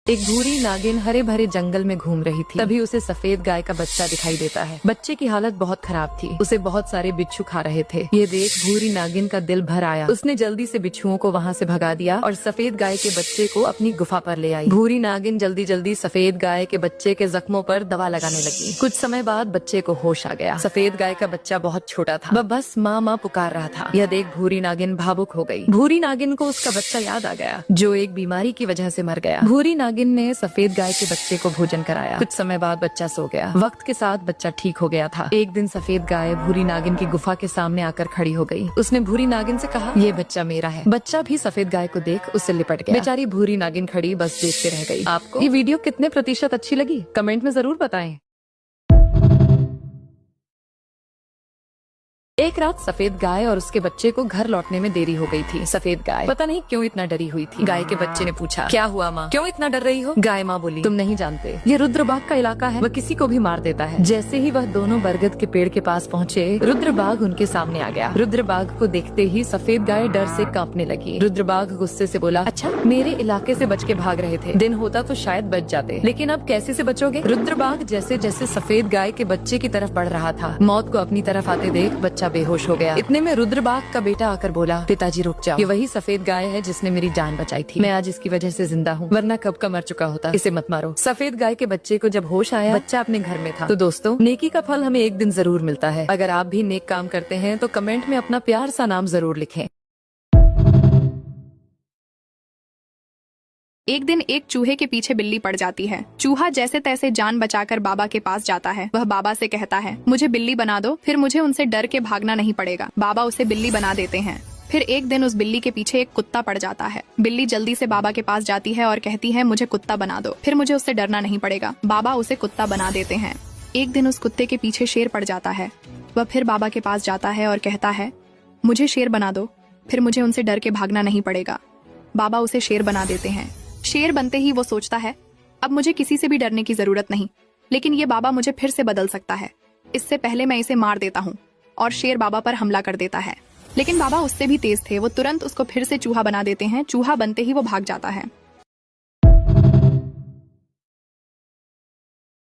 एक भूरी नागिन हरे भरे जंगल में घूम रही थी। तभी उसे सफेद गाय का बच्चा दिखाई देता है। बच्चे की हालत बहुत खराब थी, उसे बहुत सारे बिच्छू खा रहे थे। ये देख भूरी नागिन का दिल भर आया। उसने जल्दी से बिच्छुओं को वहाँ से भगा दिया और सफेद गाय के बच्चे को अपनी गुफा पर ले आई। भूरी नागिन जल्दी जल्दी सफेद गाय के बच्चे के जख्मों पर दवा लगाने लगी। कुछ समय बाद बच्चे को होश आ गया। सफेद गाय का बच्चा बहुत छोटा था, वह बस माँ माँ पुकार रहा था। यह देख भूरी नागिन भावुक हो गई। भूरी नागिन को उसका बच्चा याद आ गया, जो एक बीमारी की वजह से मर गया। भूरी नागिन ने सफेद गाय के बच्चे को भोजन कराया। कुछ समय बाद बच्चा सो गया। वक्त के साथ बच्चा ठीक हो गया था। एक दिन सफेद गाय भूरी नागिन की गुफा के सामने आकर खड़ी हो गई। उसने भूरी नागिन से कहा, ये बच्चा मेरा है। बच्चा भी सफेद गाय को देख उससे लिपट गया। बेचारी भूरी नागिन खड़ी बस देखते रह गई। आपको ये वीडियो कितने प्रतिशत अच्छी लगी, कमेंट में जरूर बताएं। एक रात सफेद गाय और उसके बच्चे को घर लौटने में देरी हो गई थी। सफेद गाय पता नहीं क्यों इतना डरी हुई थी। गाय के बच्चे ने पूछा, क्या हुआ माँ, क्यों इतना डर रही हो? गाय माँ बोली, तुम नहीं जानते, ये रुद्रबाग का इलाका है, वह किसी को भी मार देता है। जैसे ही वह दोनों बरगद के पेड़ के पास पहुँचे, रुद्रबाग उनके सामने आ गया। रुद्रबाग को देखते ही सफेद गाय डर से कांपने लगी। रुद्रबाग गुस्से से बोला, अच्छा मेरे इलाके से बच के भाग रहे थे, दिन होता तो शायद बच जाते, लेकिन अब कैसे से बचोगे? रुद्रबाग जैसे जैसे सफेद गाय के बच्चे की तरफ बढ़ रहा था, मौत को अपनी तरफ आते देख बच्चा बेहोश हो गया। इतने में रुद्रबाग का बेटा आकर बोला, पिताजी रुक जाओ, ये वही सफेद गाय है जिसने मेरी जान बचाई थी। मैं आज इसकी वजह से जिंदा हूँ, वरना कब का मर चुका होता। इसे मत मारो। सफेद गाय के बच्चे को जब होश आया, बच्चा अपने घर में था। तो दोस्तों, नेकी का फल हमें एक दिन जरूर मिलता है। अगर आप भी नेक काम करते हैं तो कमेंट में अपना प्यार सा नाम जरूर लिखें। एक दिन एक चूहे के पीछे बिल्ली पड़ जाती है। चूहा जैसे तैसे जान बचाकर बाबा के पास जाता है। वह बाबा से कहता है, मुझे बिल्ली बना दो, फिर मुझे उनसे डर के भागना नहीं पड़ेगा। बाबा उसे बिल्ली बना देते हैं। फिर एक दिन उस बिल्ली के पीछे एक कुत्ता पड़ जाता है। बिल्ली जल्दी से बाबा के पास जाती है और कहती है, मुझे कुत्ता बना दो, फिर मुझे उससे डरना नहीं पड़ेगा। बाबा उसे कुत्ता बना देते हैं। एक दिन उस कुत्ते के पीछे शेर पड़ जाता है। वह फिर बाबा के पास जाता है और कहता है, मुझे शेर बना दो, फिर मुझे उनसे डर के भागना नहीं पड़ेगा। बाबा उसे शेर बना देते हैं। शेर बनते ही वो सोचता है, अब मुझे किसी से भी डरने की जरूरत नहीं, लेकिन ये बाबा मुझे फिर से बदल सकता है। इससे पहले मैं इसे मार देता हूँ। और शेर बाबा पर हमला कर देता है, लेकिन बाबा उससे भी तेज थे। वो तुरंत उसको फिर से चूहा बना देते हैं। चूहा बनते ही वो भाग जाता है।